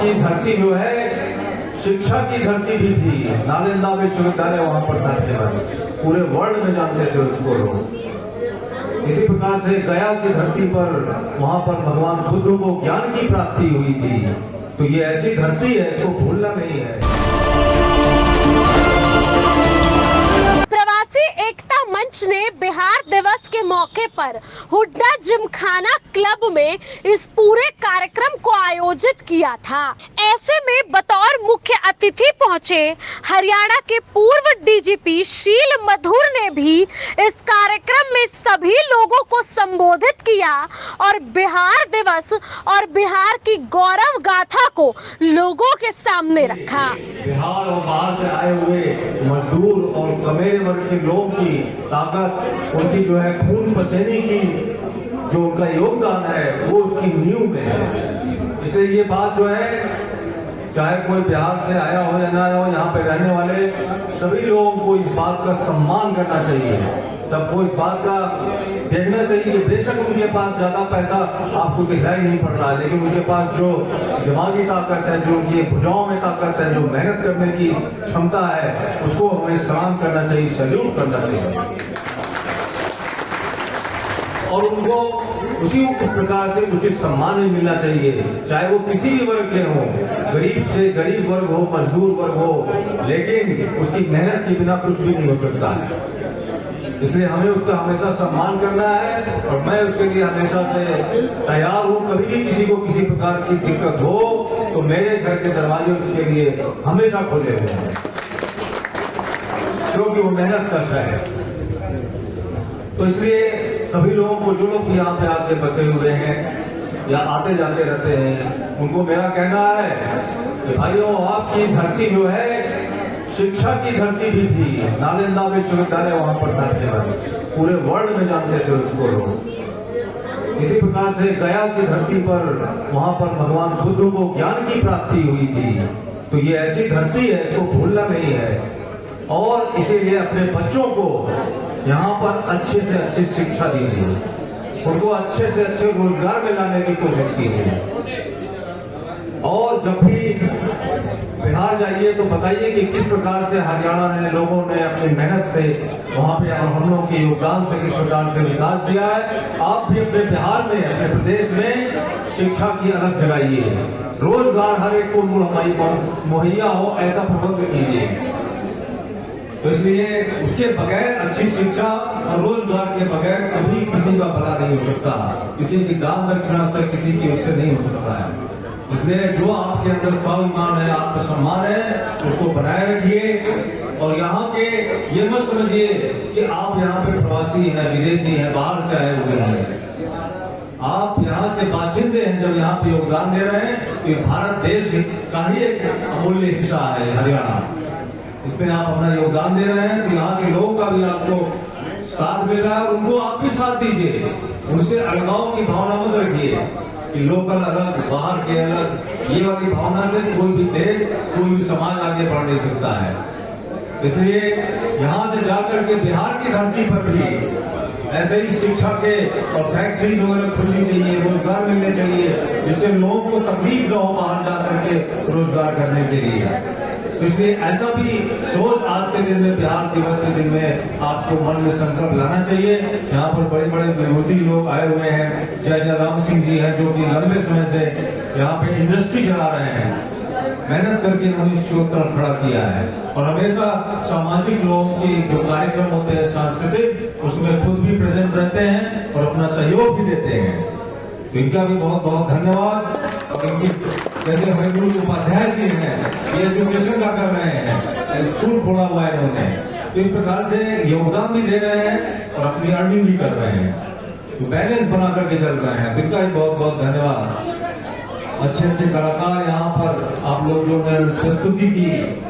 आपकी धरती जो है शिक्षा की धरती भी थी। नालंदा विश्वविद्यालय वहां पर था फेमस, पूरे वर्ल्ड में जानते थे उसको लोग। इसी प्रकार से गया की धरती पर, वहां पर भगवान बुद्ध को ज्ञान की प्राप्ति हुई थी। तो ये ऐसी धरती है, इसको भूलना नहीं है। प्रवासी एकता मंच ने बिहार दिवस के मौके पर हुड्डा जिमखाना क्लब में इस पूरे कार्यक्रम को आयोजित किया था। ऐसे में बतौर मुख्य अतिथि पहुंचे हरियाणा के पूर्व डीजीपी शील मधुर ने भी इस कार्यक्रम में सभी लोगों को संबोधित किया और बिहार दिवस और बिहार की गौरव गाथा को लोगों के सामने रखा। बिहार और बाहर से आए हुए मजदूर और कमेरे वर्ग के लोगों की ताकत, उनकी जो है खून पसीने की जो उनका योगदान है वो उसकी नींव में है। इसलिए ये बात जो है, चाहे कोई बिहार से आया हो या ना आया हो, यहाँ पे रहने वाले सभी लोगों को इस बात का सम्मान करना चाहिए। सबको इस बात का देखना चाहिए कि बेशक उनके पास ज्यादा पैसा आपको दिखाई नहीं पड़ रहा है, लेकिन उनके पास जो दिमागी ताकत है, जो उनकी भुजाओं में ताकत है, जो मेहनत करने की क्षमता है, उसको हमें सलाम करना चाहिए, सैल्यूट करना चाहिए और उनको उसी प्रकार से उचित सम्मान भी मिलना चाहिए, चाहे वो किसी भी वर्ग के हो, गरीब से गरीब वर्ग हो, मजदूर वर्ग हो, लेकिन उसकी मेहनत के बिना कुछ भी नहीं हो सकता है। इसलिए हमें उसका हमेशा सम्मान करना है और मैं उसके लिए हमेशा से तैयार हूँ। कभी भी किसी को किसी प्रकार की दिक्कत हो तो मेरे घर के दरवाजे उसके लिए हमेशा खोले हुए हैं, क्योंकि वो मेहनत कश है। तो इसलिए सभी लोगों को, जो लोग यहाँ पे आके बसे हुए हैं या आते जाते रहते हैं, उनको मेरा कहना है कि भाइयों, आपकी धरती जो है शिक्षा की धरती भी थी। नालंदा विश्वविद्यालय वहां पर था फेमस, पूरे वर्ल्ड में जानते थे उसको लोग। इसी प्रकार से गया की धरती पर, वहां पर भगवान बुद्ध को ज्ञान की प्राप्ति हुई थी। तो ये ऐसी धरती है, इसको भूलना नहीं है और इसीलिए अपने बच्चों को यहाँ पर अच्छे से अच्छी शिक्षा दीजिए, उनको अच्छे से अच्छे रोजगार में लाने की कोशिश कीजिए। और जब भी बिहार जाइए तो बताइए कि किस प्रकार से हरियाणा ने, लोगों ने अपनी मेहनत से वहाँ पे हम लोगों के योगदान से किस प्रकार से विकास किया है। आप भी अपने बिहार में, अपने प्रदेश में शिक्षा की अलग जगाइए, रोजगार हर एक को मुहैया हो ऐसा प्रबंध कीजिए। तो इसलिए उसके बगैर, अच्छी शिक्षा और रोजगार के बगैर कभी किसी का भला नहीं हो सकता, किसी की दान दक्षिणा से किसी की उससे नहीं हो सकता है। इसलिए जो आपके अंदर स्वाभिमान है, आत्मसम्मान है, उसको बनाए रखिए और यहाँ के ये मत समझिए कि आप यहाँ पे प्रवासी हैं, विदेशी हैं, बाहर से आए हुए हैं। आप यहाँ के बाशिंदे हैं, जब यहाँ पे योगदान दे रहे हैं तो ये भारत देश का ही एक अमूल्य हिस्सा है हरियाणा। इसमें आप अपना योगदान दे रहे हैं तो यहाँ के लोगों का भी आपको साथ मिल रहा है और उनको आप भी साथ दीजिए। उनसे अलगाव की भावना मत रखिए कि लोकल अलग, बाहर के अलग, ये वाली भावना से कोई भी देश, कोई भी समाज आगे बढ़ नहीं सकता है। इसलिए यहाँ से जाकर के बिहार की धरती पर भी ऐसे ही शिक्षा के और फैक्ट्रीज वगैरह खुलनी चाहिए, रोजगार मिलने चाहिए, जिससे लोगों को तकलीफ न हो बाहर जाकर के रोजगार करने के लिए। तो इसलिए ऐसा भी सोच आज के दिन में, बिहार दिवस के दिन में आपको मन में संकल्प लाना चाहिए। यहाँ पर बड़े बड़े विभूति लोग आए हुए हैं, जय राम सिंह जी हैं, जो कि लंबे समय से यहाँ पे इंडस्ट्री चला रहे हैं, मेहनत करके उन्होंने इसको तरफ खड़ा किया है और हमेशा सामाजिक लोगों के जो कार्यक्रम होते हैं सांस्कृतिक, उसमें खुद भी प्रेजेंट रहते हैं और अपना सहयोग भी देते हैं। तो इनका भी बहुत बहुत धन्यवाद। और इनकी जैसे हरिगुरु उपाध्याय जी हैं, ये एजुकेशन का कर रहे हैं, स्कूल खोला हुआ है इन्होंने, तो इस प्रकार से योगदान भी दे रहे हैं और अपनी अर्निंग भी कर रहे हैं, तो बैलेंस बना करके चल रहे हैं। तो इनका भी बहुत बहुत धन्यवाद। अच्छे अच्छे कलाकार यहाँ पर आप लोग जो प्रस्तुति की